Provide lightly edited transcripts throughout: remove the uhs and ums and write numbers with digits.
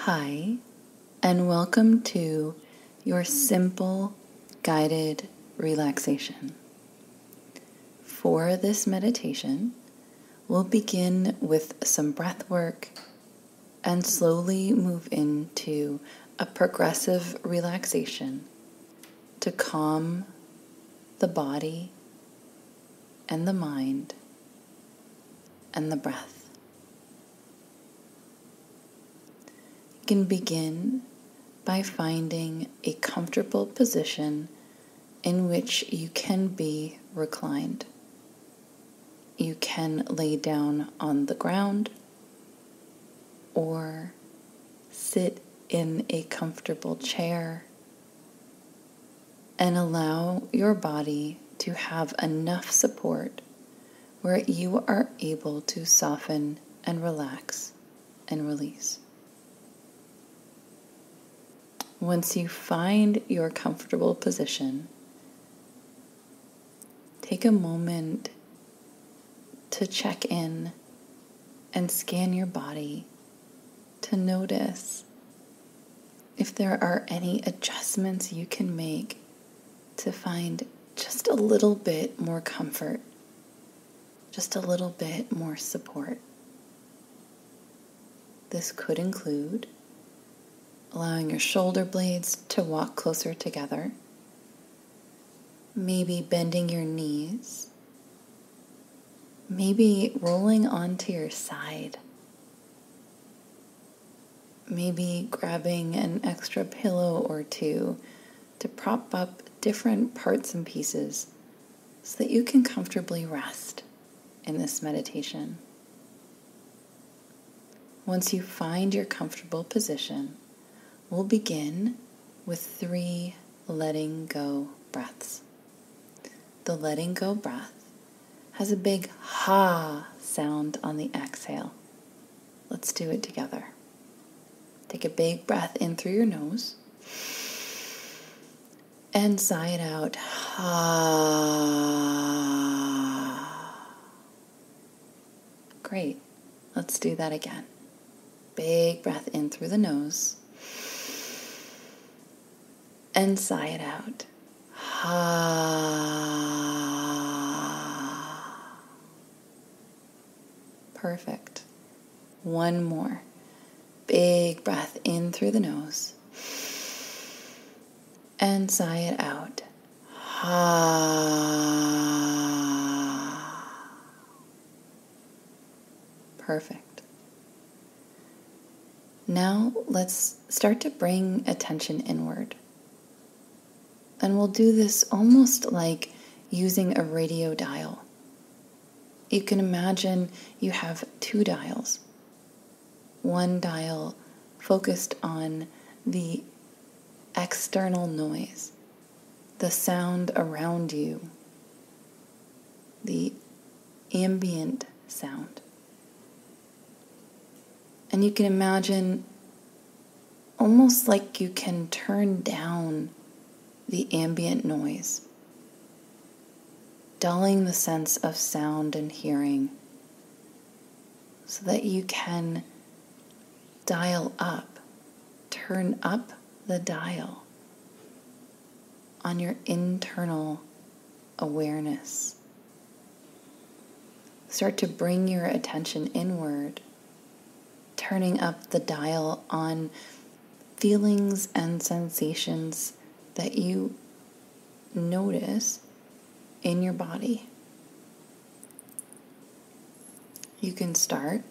Hi, and welcome to your simple guided relaxation. For this meditation, we'll begin with some breath work and slowly move into a progressive relaxation to calm the body and the mind and the breath. You can begin by finding a comfortable position in which you can be reclined. You can lay down on the ground or sit in a comfortable chair and allow your body to have enough support where you are able to soften and relax and release. Once you find your comfortable position, take a moment to check in and scan your body to notice if there are any adjustments you can make to find just a little bit more comfort, just a little bit more support. This could include allowing your shoulder blades to walk closer together, maybe bending your knees, maybe rolling onto your side, maybe grabbing an extra pillow or two to prop up different parts and pieces so that you can comfortably rest in this meditation. Once you find your comfortable position, we'll begin with 3 letting go breaths. The letting go breath has a big ha sound on the exhale. Let's do it together. Take a big breath in through your nose and sigh it out. Ha. Great. Let's do that again. Big breath in through the nose and sigh it out. Ha. Perfect. One more. Big breath in through the nose and sigh it out. Ha. Perfect. Now let's start to bring attention inward. And we'll do this almost like using a radio dial. You can imagine you have 2 dials. One dial focused on the external noise, the sound around you, the ambient sound. And you can imagine almost like you can turn down the ambient noise, dulling the sense of sound and hearing so that you can dial up, turn up the dial on your internal awareness. Start to bring your attention inward, turning up the dial on feelings and sensations that you notice in your body. You can start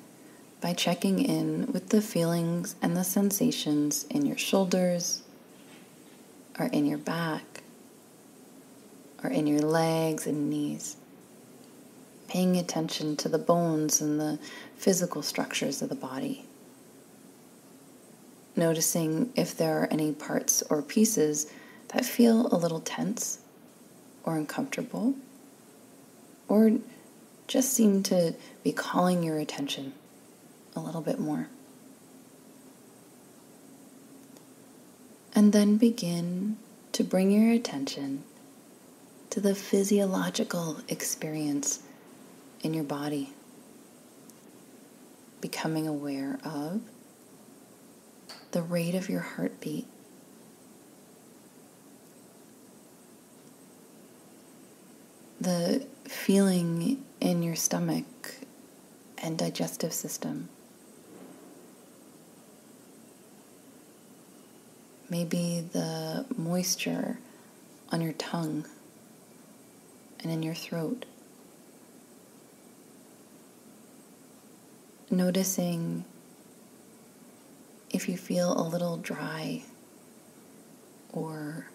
by checking in with the feelings and the sensations in your shoulders, or in your back, or in your legs and knees. Paying attention to the bones and the physical structures of the body. Noticing if there are any parts or pieces that feel a little tense or uncomfortable, or just seem to be calling your attention a little bit more. And then begin to bring your attention to the physiological experience in your body. Becoming aware of the rate of your heartbeat. The feeling in your stomach and digestive system. Maybe the moisture on your tongue and in your throat. Noticing if you feel a little dry or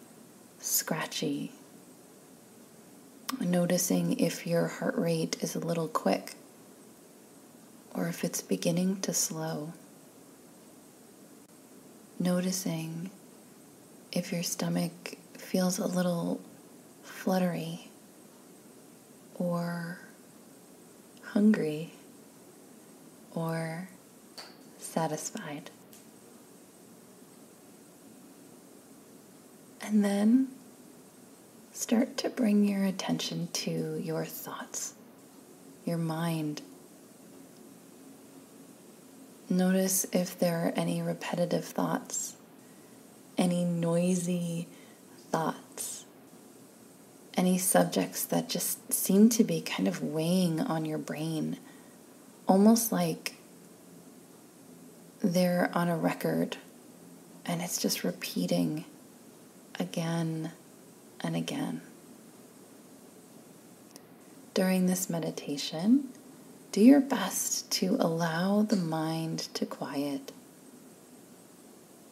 scratchy. Noticing if your heart rate is a little quick or if it's beginning to slow. Noticing if your stomach feels a little fluttery or hungry or satisfied. And then start to bring your attention to your thoughts, your mind. Notice if there are any repetitive thoughts, any noisy thoughts, any subjects that just seem to be kind of weighing on your brain, almost like they're on a record and it's just repeating again and again. During this meditation, do your best to allow the mind to quiet.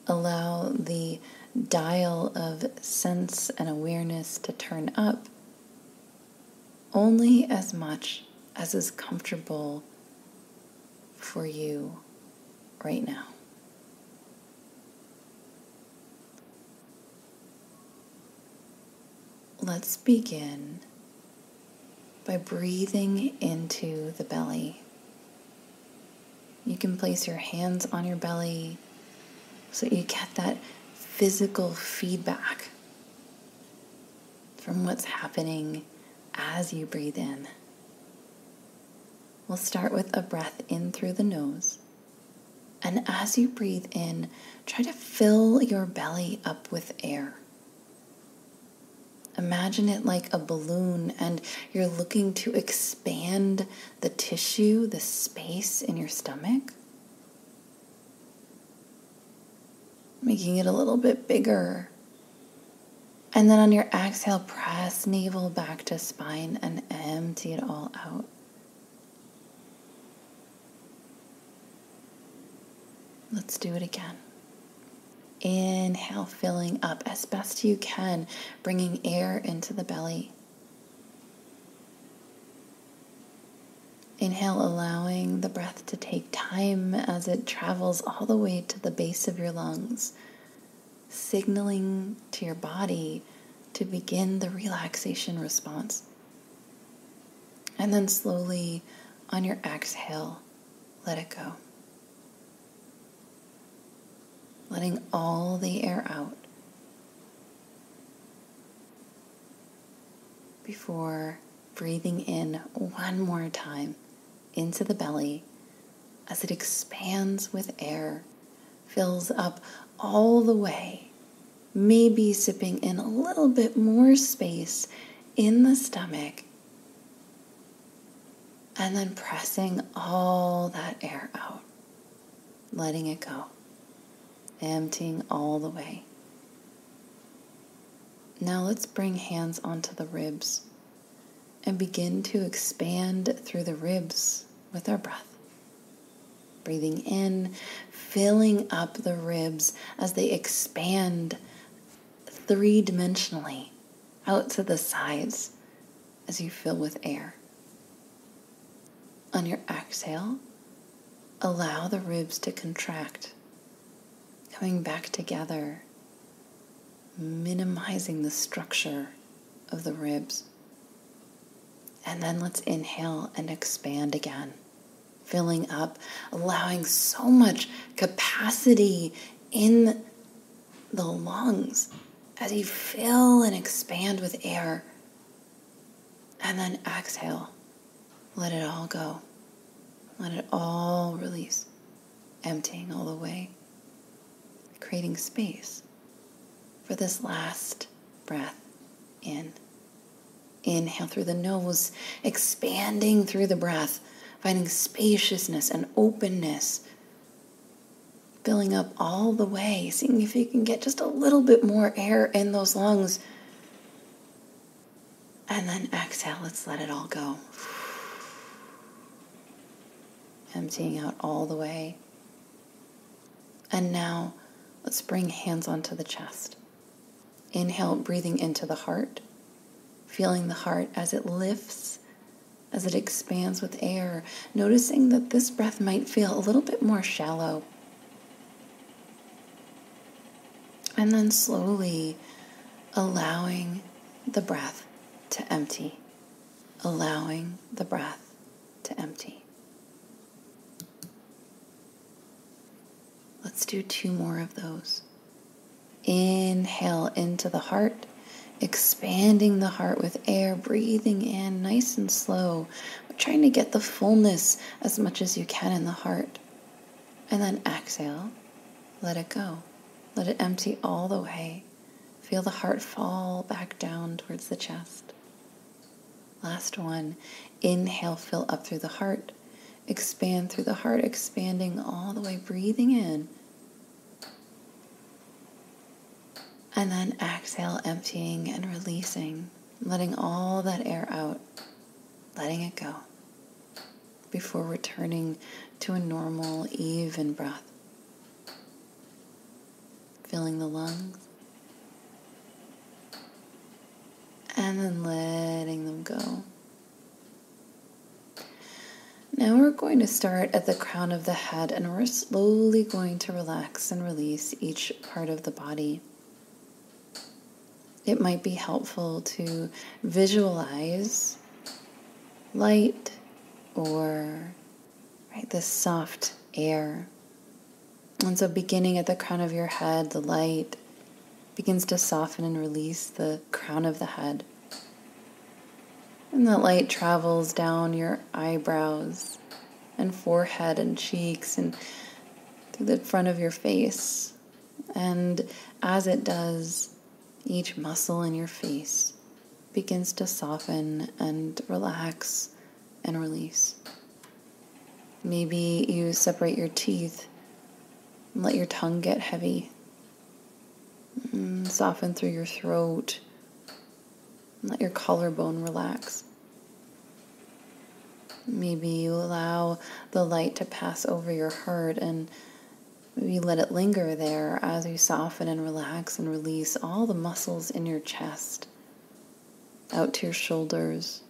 Allow the dial of sense and awareness to turn up only as much as is comfortable for you right now. Let's begin by breathing into the belly. You can place your hands on your belly so you get that physical feedback from what's happening as you breathe in. We'll start with a breath in through the nose. And as you breathe in, try to fill your belly up with air. Imagine it like a balloon and you're looking to expand the tissue, the space in your stomach. Making it a little bit bigger. And then on your exhale, press navel back to spine and empty it all out. Let's do it again. Inhale, filling up as best you can, bringing air into the belly. Inhale, allowing the breath to take time as it travels all the way to the base of your lungs, signaling to your body to begin the relaxation response. And then slowly, on your exhale, let it go. Letting all the air out before breathing in one more time into the belly as it expands with air, fills up all the way, maybe sipping in a little bit more space in the stomach, and then pressing all that air out, letting it go. Emptying all the way. Now let's bring hands onto the ribs and begin to expand through the ribs with our breath. Breathing in, filling up the ribs as they expand three-dimensionally out to the sides as you fill with air. On your exhale, allow the ribs to contract, coming back together, minimizing the structure of the ribs. And then let's inhale and expand again, filling up, allowing so much capacity in the lungs as you fill and expand with air. And then exhale, let it all go. Let it all release, emptying all the way. creating space for this last breath in. Inhale through the nose, expanding through the breath, finding spaciousness and openness, filling up all the way, seeing if you can get just a little bit more air in those lungs. And then exhale, let's let it all go. Emptying out all the way. And now, let's bring hands onto the chest. Inhale, breathing into the heart, feeling the heart as it lifts, as it expands with air, noticing that this breath might feel a little bit more shallow. And then slowly allowing the breath to empty, allowing the breath to empty. Let's do 2 more of those. Inhale into the heart, expanding the heart with air, breathing in nice and slow, but trying to get the fullness as much as you can in the heart. And then exhale, let it go. Let it empty all the way. Feel the heart fall back down towards the chest. Last one. Inhale, fill up through the heart. Expand through the heart, expanding all the way, breathing in. And then exhale, emptying and releasing, letting all that air out, letting it go, before returning to a normal, even breath. Filling the lungs, and then letting them go. Now we're going to start at the crown of the head, and we're slowly going to relax and release each part of the body. It might be helpful to visualize light or this soft air. And so beginning at the crown of your head, the light begins to soften and release the crown of the head. And that light travels down your eyebrows and forehead and cheeks and through the front of your face. And as it does, each muscle in your face begins to soften and relax and release. Maybe you separate your teeth and let your tongue get heavy. Soften through your throat. Let your collarbone relax. Maybe you allow the light to pass over your heart and maybe let it linger there as you soften and relax and release all the muscles in your chest, out to your shoulders.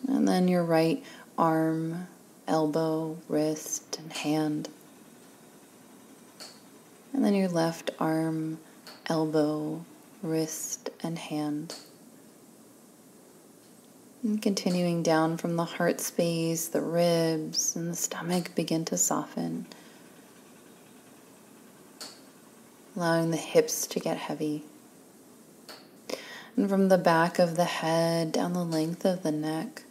And then your right arm, elbow, wrist, and hand. And then your left arm, elbow, wrist, and hand. And continuing down from the heart space, the ribs and the stomach begin to soften. Allowing the hips to get heavy. And from the back of the head down the length of the neck,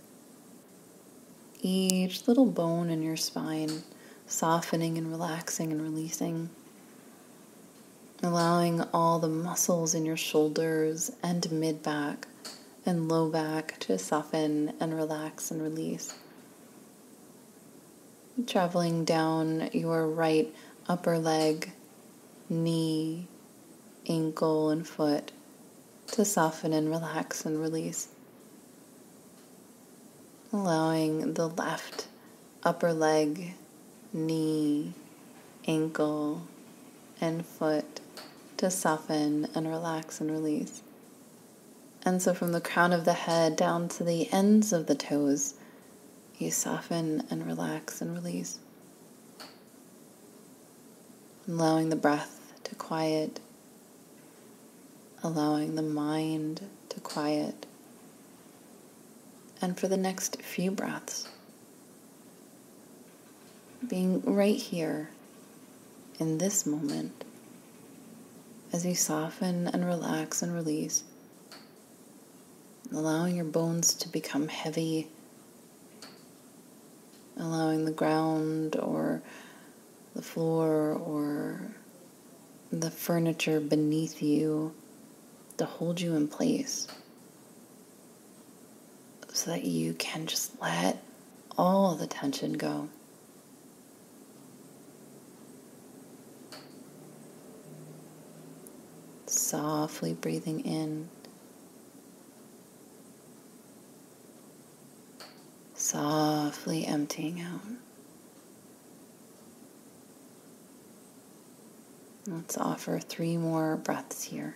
each little bone in your spine softening and relaxing and releasing. Allowing all the muscles in your shoulders and mid-back and low back to soften and relax and release. Traveling down your right upper leg, knee, ankle, and foot to soften and relax and release. Allowing the left upper leg, knee, ankle, and foot to soften and relax and release. And so from the crown of the head down to the ends of the toes, you soften and relax and release. Allowing the breath to quiet, allowing the mind to quiet. And for the next few breaths, being right here in this moment, as you soften and relax and release, allowing your bones to become heavy, allowing the ground or the floor or the furniture beneath you to hold you in place so that you can just let all the tension go. Softly breathing in, softly emptying out. Let's offer 3 more breaths here.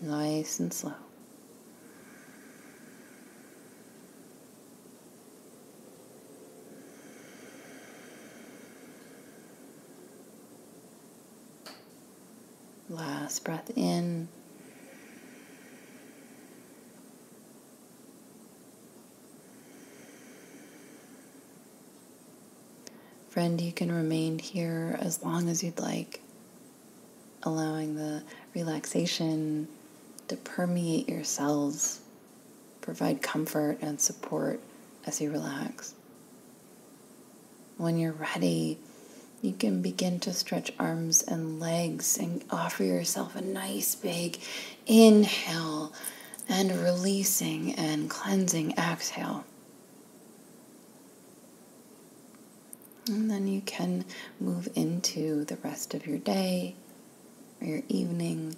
Nice and slow. Last breath in. Friend, you can remain here as long as you'd like, allowing the relaxation to permeate your cells, provide comfort and support as you relax. When you're ready, you can begin to stretch arms and legs and offer yourself a nice big inhale and releasing and cleansing exhale. And then you can move into the rest of your day or your evening,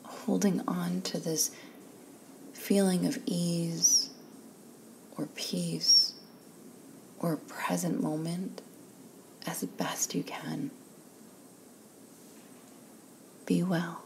holding on to this feeling of ease or peace or present moment as best you can. Be well.